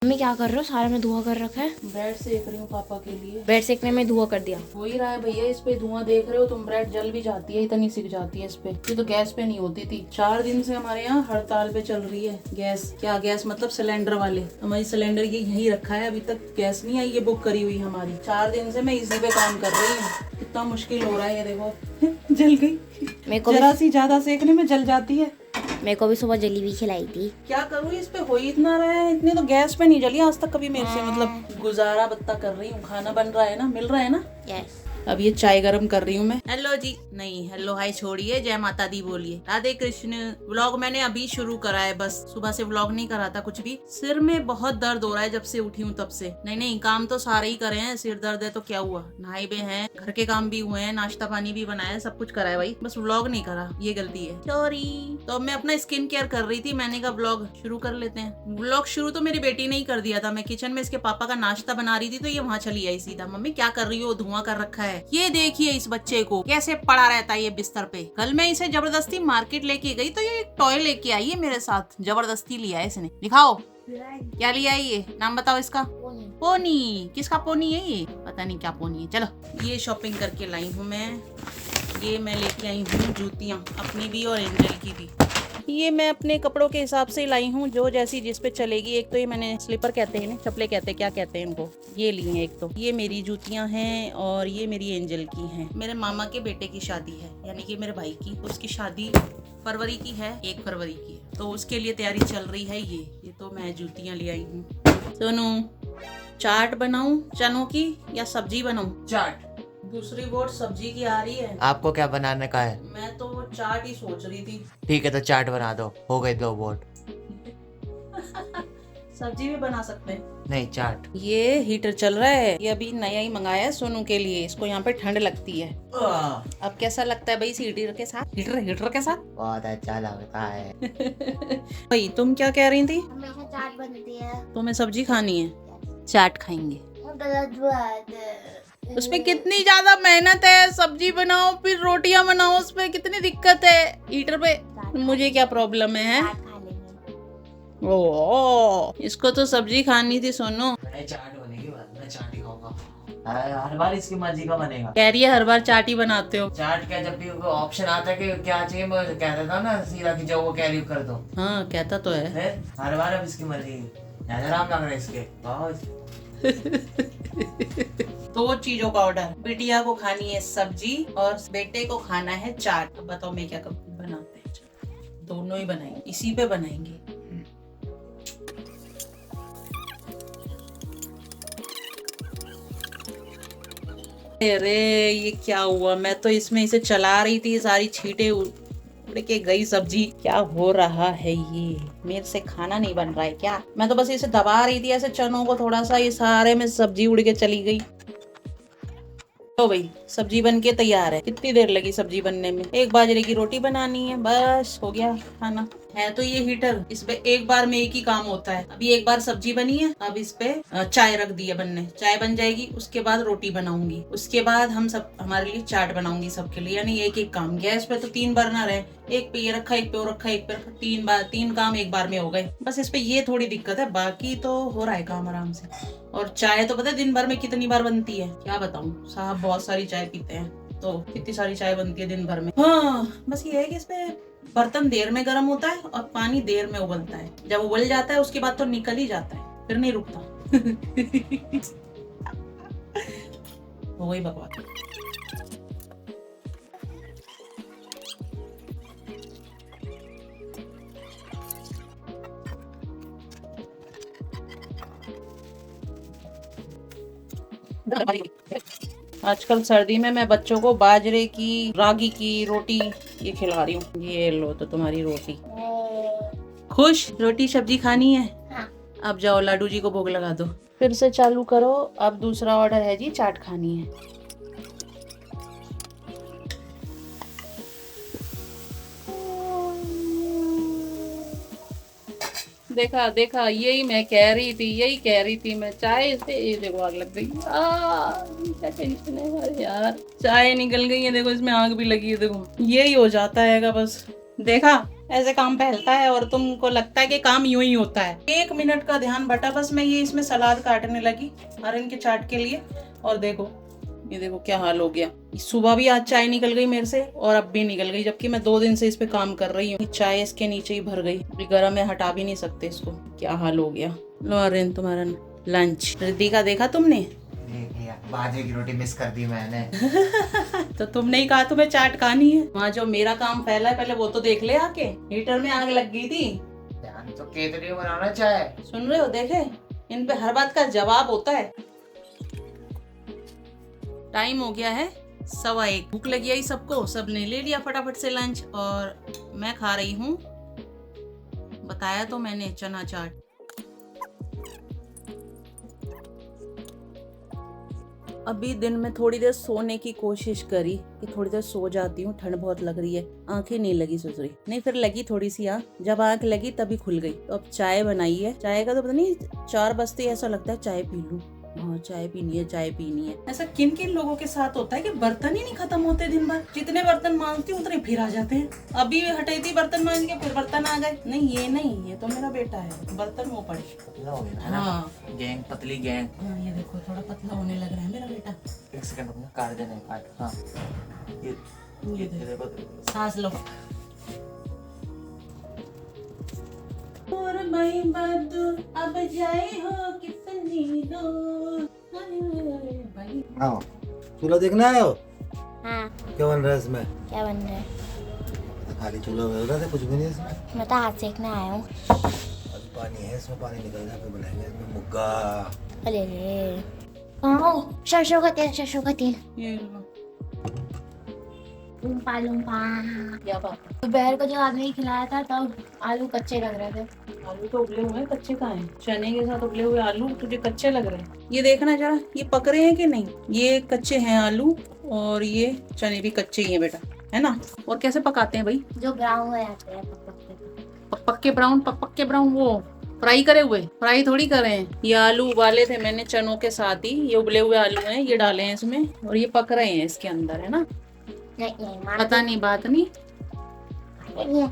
Mummy क्या कर रहे हो? सारा में धुआं कर रखा है। ब्रेड सेक रही हूँ पापा के लिए। ब्रेड सेकने में धुआं कर दिया। हो ही रहा है भैया, इस पे धुआं देख रहे हो तुम, ब्रेड जल भी जाती है, इतनी सिक जाती है इस पे। ये तो गैस पे नहीं होती थी। 4 दिन से हमारे यहाँ हड़ताल पे चल रही है गैस। क्या गैस मतलब सिलेंडर वाले। हमारी सिलेंडर ये यहीं रखा है, अभी तक गैस नहीं आई, ये बुक करी हुई हमारी। 4 दिन से मैं इसी पे काम कर रही हूँ। कितना मुश्किल हो रहा है ये देखो। जल गई, जरा सी ज्यादा सेकने में जल जाती है। मेरे को भी सुबह जलेबी खिलाई थी। क्या करूँ, इस पे हो ही इतना रहा है, इतने तो गैस पे नहीं जली आज तक कभी मेरे से। मतलब गुजारा बत्ता कर रही हूँ, खाना बन रहा है ना, मिल रहा है ना। यस। अब ये चाय गरम कर रही हूँ मैं। हेलो जी, नहीं हेलो हाय छोड़िए, जय माता दी बोलिए, राधे कृष्ण। व्लॉग मैंने अभी शुरू करा है, बस सुबह से व्लॉग नहीं करा था कुछ भी। सिर में बहुत दर्द हो रहा है जब से उठी हूँ तब से। नहीं काम तो सारे ही करे हैं, सिर दर्द है तो क्या हुआ, नहाए भी हैं, घर के काम भी हुए हैं, नाश्ता पानी भी बनाया, सब कुछ करा है भाई, बस व्लॉग नहीं करा, ये गलती है, सॉरी। तो अब मैं अपना स्किन केयर कर रही थी, मैंने कहा व्लॉग शुरू कर लेते हैं। व्लॉग शुरू तो मेरी बेटी ने ही कर दिया था। मैं किचन में इसके पापा का नाश्ता बना रही थी तो ये वहाँ चली आई सीधा, मम्मी क्या कर रही हो, धुआं कर रखा है। ये देखिए इस बच्चे को कैसे पड़ा रहता है ये बिस्तर पे। कल मैं इसे जबरदस्ती मार्केट लेके गई तो ये एक टॉय लेके आई है मेरे साथ, जबरदस्ती लिया है इसने। दिखाओ क्या लिया है ये, नाम बताओ इसका। पोनी। किसका पोनी है ये, पता नहीं क्या पोनी है। चलो ये शॉपिंग करके लाई हूँ मैं। ये मैं लेके आई हूँ जूतियाँ, अपनी भी और एंजल की भी। ये मैं अपने कपड़ों के हिसाब से लाई हूँ, जो जैसी जिस पे चलेगी। एक तो ये मैंने स्लीपर कहते हैं ना, चप्पलें कहते हैं, क्या कहते हैं इनको, ये ली हैं। एक तो ये मेरी जूतियाँ हैं और ये मेरी एंजल की हैं। मेरे मामा के बेटे की शादी है, यानी कि मेरे भाई की, उसकी शादी फरवरी की है, 1 फरवरी की है, तो उसके लिए तैयारी चल रही है। ये तो मैं जूतियाँ ले आई हूँ। सोनू, चाट बनाऊं चनों की या सब्जी बनाऊं? चाट। दूसरी वोट सब्जी की आ रही है। आपको क्या बनाने का है? मैं तो चाट ही सोच रही थी। ठीक है तो चाट बना दो, हो गए 2 वोट। सब्जी भी बना सकते हैं। नहीं चाट। ये हीटर चल रहा है, ये अभी नया ही मंगाया है सोनू के लिए, इसको यहाँ पे ठंड लगती है। अब कैसा लगता है भाई इस हीटर के साथ? हीटर के साथ बहुत अच्छा लगता है। भाई तुम क्या कह रही थी? चाट बनती है, तुम्हें सब्जी खानी है, चाट खाएंगे। गलत बात है। उसमें कितनी ज्यादा मेहनत है, सब्जी बनाओ फिर रोटियां बनाओ, उसमें कितनी दिक्कत है हीटर पे। मुझे क्या प्रॉब्लम है? ओ, इसको तो सब्जी खानी थी सोनू। चाट बनेगी, मैं चाट ही खाऊंगा। हर बार इसकी मर्जी का बनेगा। कह रही है हर बार चाट ही बनाते हो। चाट क्या, जब भी ऑप्शन आता है कि क्या चाहिए मैं कहता था ना सीधा कि जो वो कैरी कर दो। हाँ कहता तो है। हर बार अब इसकी मर्जी, ज्यादा आराम लग रहा है इसके बहुत। 2 चीजों का ऑर्डर, बिटिया को खानी है सब्जी और बेटे को खाना है चाट। अब बताओ मैं क्या बनाते हैं? दोनों ही बनाएंगे, इसी पे बनाएंगे। अरे ये क्या हुआ, मैं तो इसमें इसे चला रही थी, सारी छींटे उड़ के गई सब्जी। क्या हो रहा है ये, मेरे से खाना नहीं बन रहा है क्या? मैं तो बस इसे दबा रही थी ऐसे चनों को थोड़ा सा, ये सारे में सब्जी उड़ के चली गई। तो भाई सब्जी बन के तैयार है। कितनी देर लगी सब्जी बनने में? 1 बाजरे की रोटी बनानी है, बस हो गया खाना। है तो ये हीटर, इस पे एक बार में एक ही काम होता है। अभी एक बार सब्जी बनी है, अब इस पे चाय रख दी है बनने, चाय बन जाएगी, उसके बाद रोटी बनाऊंगी, उसके बाद हमारे लिए चाट बनाऊंगी सबके लिए, यानी एक काम। गैस पे तो 3 बर्नर है, एक पे ये रखा, एक पे वो रखा, एक पे रखा, 3 काम एक बार में हो गए। बस इस पे ये थोड़ी दिक्कत है, बाकी तो हो रहा है काम आराम से। और चाय तो पता है दिन भर में कितनी बार बनती है, क्या बताऊं साहब, बहुत सारी चाय पीते हैं तो कितनी सारी चाय बनती है दिन भर में। हाँ बस ये है कि इसमें बर्तन देर में गर्म होता है और पानी देर में उबलता है। जब उबल जाता है उसके बाद तो निकल ही जाता है, फिर नहीं रुकता। हो गई बकवास। आजकल सर्दी में मैं बच्चों को बाजरे की, रागी की रोटी ये खिला रही हूँ। ये लो तो तुम्हारी रोटी। खुश? रोटी सब्जी खानी है? हाँ। अब जाओ लाडू जी को भोग लगा दो। फिर से चालू करो। अब दूसरा ऑर्डर है जी, चाट खानी है। देखा देखा, यही मैं कह रही थी मैं, चाय से ये देखो आग लग गई। क्या टेंशन है अरे यार, चाय निकल गई है देखो, इसमें आग भी लगी है देखो, यही हो जाता है बस। देखा ऐसे काम फैलता है और तुमको लगता है कि काम यूं ही होता है। 1 मिनट का ध्यान बटा बस। मैं ये इसमें सलाद काटने लगी अरन के चाट के लिए, और देखो ये देखो क्या हाल हो गया। सुबह भी आज चाय निकल गई मेरे से और अब भी निकल गई, जबकि मैं 2 दिन से इस पे काम कर रही हूँ। चाय इसके नीचे ही भर गई। गर्म है, हटा भी नहीं सकते इसको। क्या हाल हो गया। लो अरन तुम्हारा लंच। रिद्धि का देखा तुमने? बाजरे की रोटी मिस कर दी मैंने। तो तुमने ही कहा तुम्हें चाट खानी है। वहाँ जो मेरा काम फैला है पहले वो तो देख ले आके। हीटर में आग लग गई थी। जान तो केतरी बनाना चाहे। सुन रहे हो? देखे, इन पे हर बात का जवाब होता है। टाइम हो गया है 1:15। भूख लगी आई सबको, सबने ले लिया फटाफट से लंच, और मैं खा रही हूँ, बताया तो मैंने, चना चाट। अभी दिन में थोड़ी देर सोने की कोशिश करी कि थोड़ी देर सो जाती हूँ, ठंड बहुत लग रही है। आंखें नहीं लगी सुसरी, नहीं फिर लगी थोड़ी सी आँख। जब आँख लगी तभी खुल गई। तो अब चाय बनाई है। चाय का तो पता नहीं 4 बजते ऐसा लगता है चाय पी लूं। हाँ चाय पीनी है, चाय पीनी है। ऐसा किन किन लोगों के साथ होता है कि बर्तन ही नहीं खत्म होते दिन भर। जितने बर्तन मांजती हूँ उतने फिर आ जाते हैं। अभी हटाई थी बर्तन मांज के, फिर बर्तन आ गए। नहीं ये नहीं, ये तो मेरा बेटा है। बर्तन वो पड़े। पतला हो गया ना। हाँ गैंग, पतली गैंग। हाँ ये देखो थोड़ा पतला होने लग रहा है मेरा बेटा। 1 सेकंड रुकना, काट देना है काट। हाँ ये देखो, सांस लो। और मैं बदू अब जाए हो कितनी दूर। भाई हाँ, चूल्हा देखना आए हो? हाँ, क्या बन रहा है इसमें? क्या बन रहा है? खाली चूल्हा बन रहा था, कुछ भी नहीं है इसमें। मैं तो हाथ सेकने आया हूँ। अभी पानी है, इसमें पानी निकल जाए फिर बनाएंगे इसमें मुग्गा। अरे रे, कहाँ? सरसों का तेल, सरसों का तेल। ये लो। लुम्पा लुम्पा। क्या बात? दोपहर को जो आदमी खिलाया था तब आलू कच्चे लग रहे थे। आलू तो उबले हुए हैं, कच्चे कहाँ हैं? चने के साथ उबले हुए आलू तुझे कच्चे लग रहे हैं? ये देखना जरा, ये पक रहे हैं कि नहीं। ये कच्चे हैं आलू, और ये चने भी कच्चे ही हैं बेटा, है ना। और कैसे पकाते हैं भाई? जो ब्राउन हो जाते हैं पक्के ब्राउन, पक्के ब्राउन, वो फ्राई करे हुए? फ्राई थोड़ी करे हैं। ये आलू उबाले थे मैंने चनों के साथ ही। ये उबले हुए आलू हैं, ये डाले हैं इसमें, और ये पक रहे हैं इसके अंदर, है ना। नहीं, पता नहीं, बात नहीं। नहीं